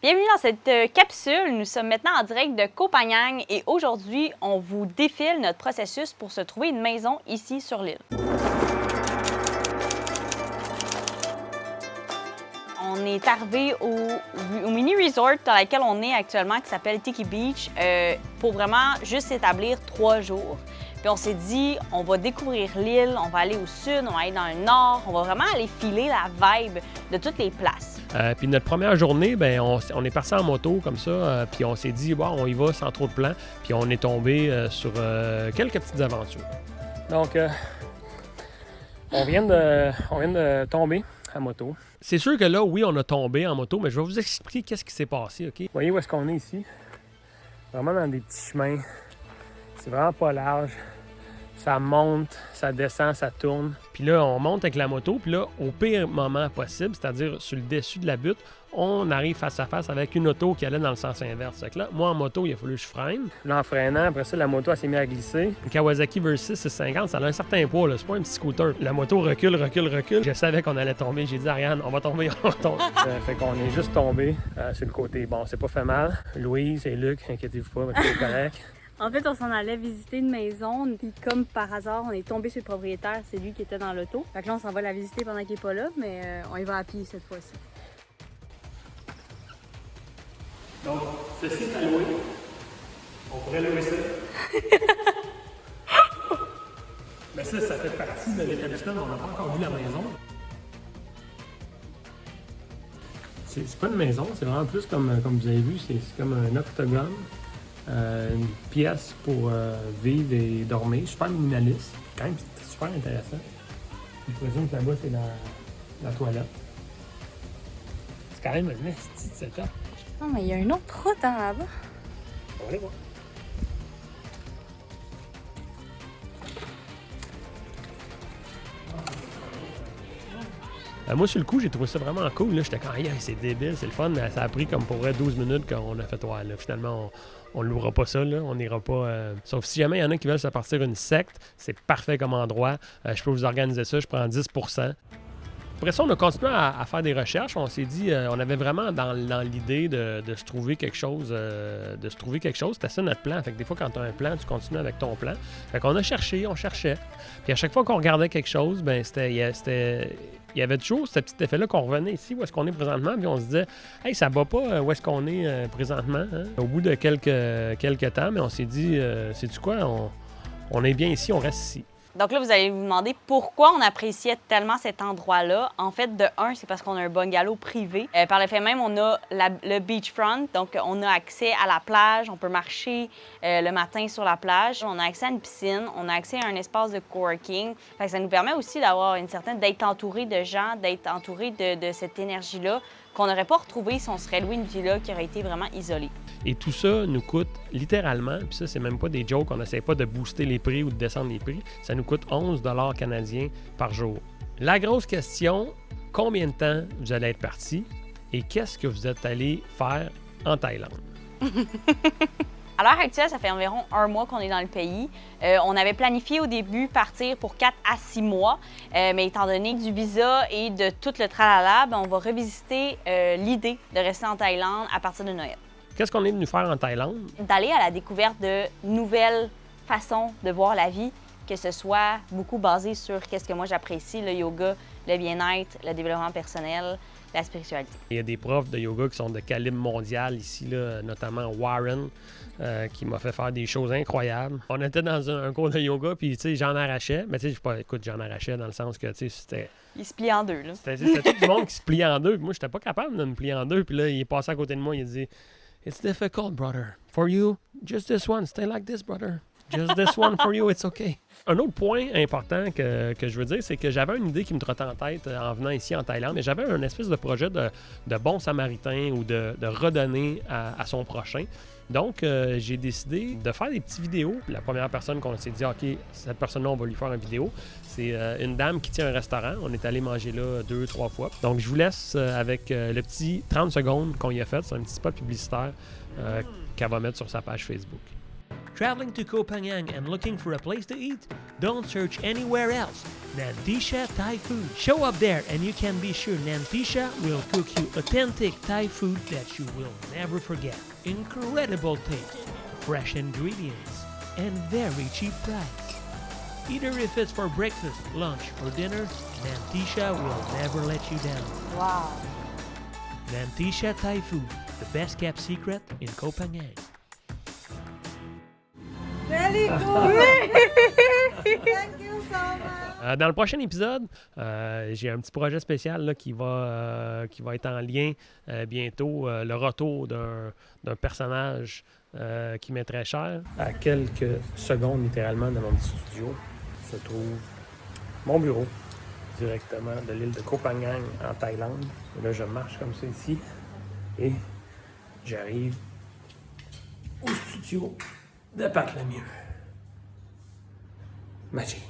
Bienvenue dans cette capsule. Nous sommes maintenant en direct de Koh Phangan et aujourd'hui, on vous défile notre processus pour se trouver une maison ici sur l'île. On est arrivé au mini-resort dans lequel on est actuellement, qui s'appelle Tiki Beach, pour vraiment juste s'établir 3 jours. Puis on s'est dit, on va découvrir l'île, on va aller au sud, on va aller dans le nord, on va vraiment aller filer la vibe de toutes les places. Puis notre première journée, bien, on est parti en moto comme ça, puis on s'est dit, bon, on y va sans trop de plans, puis on est tombé sur quelques petites aventures. Donc, on vient de tomber en moto. C'est sûr que là, oui, on a tombé en moto, mais je vais vous expliquer qu'est-ce qui s'est passé, OK? Vous voyez où est-ce qu'on est ici? Vraiment dans des petits chemins. C'est vraiment pas large. Ça monte, ça descend, ça tourne. Puis là, on monte avec la moto. Puis là, au pire moment possible, c'est-à-dire sur le dessus de la butte, on arrive face à face avec une auto qui allait dans le sens inverse. Fait que là, moi, en moto, il a fallu que je freine. Là, en freinant, après ça, la moto, elle s'est mise à glisser. Une Kawasaki Versys 650, ça a un certain poids, là. C'est pas un petit scooter. La moto recule. Je savais qu'on allait tomber. J'ai dit, Ariane, on va tomber. Fait qu'on est juste tombé sur le côté. Bon, c'est pas fait mal. Louise et Luc, inquiétez-vous pas, c'est correct. En fait, on s'en allait visiter une maison, puis comme par hasard, on est tombé sur le propriétaire, c'est lui qui était dans l'auto. Fait que là, on s'en va la visiter pendant qu'il est pas là, mais on y va à pied cette fois-ci. Donc, ceci est à louer. On pourrait louer ça. Mais ça fait partie de l'établissement, on n'a pas encore vu la maison. C'est pas une maison, c'est vraiment plus comme vous avez vu, c'est comme un octogone. Une pièce pour vivre et dormir, super minimaliste, quand même super intéressant. Je présume que là-bas c'est la toilette. C'est quand même un petit setup. Non, mais il y a une autre route en là-bas. On va aller voir. Moi, sur le coup, j'ai trouvé ça vraiment cool. J'étais comme, c'est débile, c'est le fun, mais ça a pris comme pour vrai 12 minutes qu'on a fait, ouais, là, finalement, on ne louera pas ça, là. On n'ira pas. Sauf si jamais il y en a qui veulent se partir une secte, c'est parfait comme endroit. Je peux vous organiser ça, je prends 10%. Après ça, on a continué à faire des recherches. On s'est dit, on avait vraiment dans l'idée de se trouver quelque chose. C'était ça notre plan. Fait que des fois, quand tu as un plan, tu continues avec ton plan. Fait qu'on a cherché, on cherchait. Puis à chaque fois qu'on regardait quelque chose, ben il y avait toujours ce petit effet-là qu'on revenait ici, où est-ce qu'on est présentement, puis on se disait, hey, ça va pas où est-ce qu'on est présentement. Hein? Au bout de quelques temps, mais on s'est dit, sais-tu quoi, on est bien ici, on reste ici. Donc là, vous allez vous demander pourquoi on appréciait tellement cet endroit-là. En fait, de un, c'est parce qu'on a un bungalow privé. Par le fait même, on a le beachfront, donc on a accès à la plage, on peut marcher le matin sur la plage. On a accès à une piscine, on a accès à un espace de coworking. Fait que ça nous permet aussi d'avoir d'être entouré de gens, d'être entouré de cette énergie-là qu'on n'aurait pas retrouvée si on serait loué une villa qui aurait été vraiment isolée. Et tout ça nous coûte littéralement, puis ça, c'est même pas des jokes, on n'essaie pas de booster les prix ou de descendre les prix, ça nous coûte 11 $ canadiens par jour. La grosse question, combien de temps vous allez être parti et qu'est-ce que vous êtes allé faire en Thaïlande? À l'heure actuelle, ça fait environ 1 mois qu'on est dans le pays. On avait planifié au début partir pour 4 à 6 mois, mais étant donné du visa et de tout le tralala, on va revisiter l'idée de rester en Thaïlande à partir de Noël. Qu'est-ce qu'on est venu faire en Thaïlande? D'aller à la découverte de nouvelles façons de voir la vie, que ce soit beaucoup basé sur qu'est-ce que moi j'apprécie, le yoga, le bien-être, le développement personnel, la spiritualité. Il y a des profs de yoga qui sont de calibre mondial ici, là, notamment Warren, qui m'a fait faire des choses incroyables. On était dans un cours de yoga, puis j'en arrachais, mais j'en arrachais dans le sens que c'était... Il se plie en deux, là. C'était tout le monde qui se plie en deux, puis moi, j'étais pas capable de me plier en deux, puis là, il est passé à côté de moi, il a dit « It's difficult, brother. For you, just this one. Stay like this, brother. Just this one for you, it's okay. » Un autre point important que je veux dire, c'est que j'avais une idée qui me trottait en tête en venant ici en Thaïlande, mais j'avais un espèce de projet de bon samaritain ou de redonner à son prochain. Donc, j'ai décidé de faire des petites vidéos. La première personne qu'on s'est dit, OK, cette personne-là, on va lui faire une vidéo, c'est une dame qui tient un restaurant. On est allé manger là 2-3 fois. Donc, je vous laisse avec le petit 30 secondes qu'on y a fait. C'est un petit spot publicitaire qu'elle va mettre sur sa page Facebook. Traveling to Koh Phangan and looking for a place to eat? Don't search anywhere else. Nantisha Thai Food. Show up there and you can be sure Nantisha will cook you authentic Thai food that you will never forget. Incredible taste, fresh ingredients, and very cheap price. Either if it's for breakfast, lunch, or dinner, Nantisha will never let you down. Wow! Nantisha Thai Food, the best kept secret in Koh Phangan. Very good! Thank you so much! Dans le prochain épisode, j'ai un petit projet spécial là, qui va être en lien bientôt. Le retour d'un personnage qui m'est très cher. À quelques secondes, littéralement, de mon petit studio, se trouve mon bureau, directement de l'île de Koh Phangan en Thaïlande. Et là, je marche comme ça ici et j'arrive au studio de Pat Lemieux. Magique.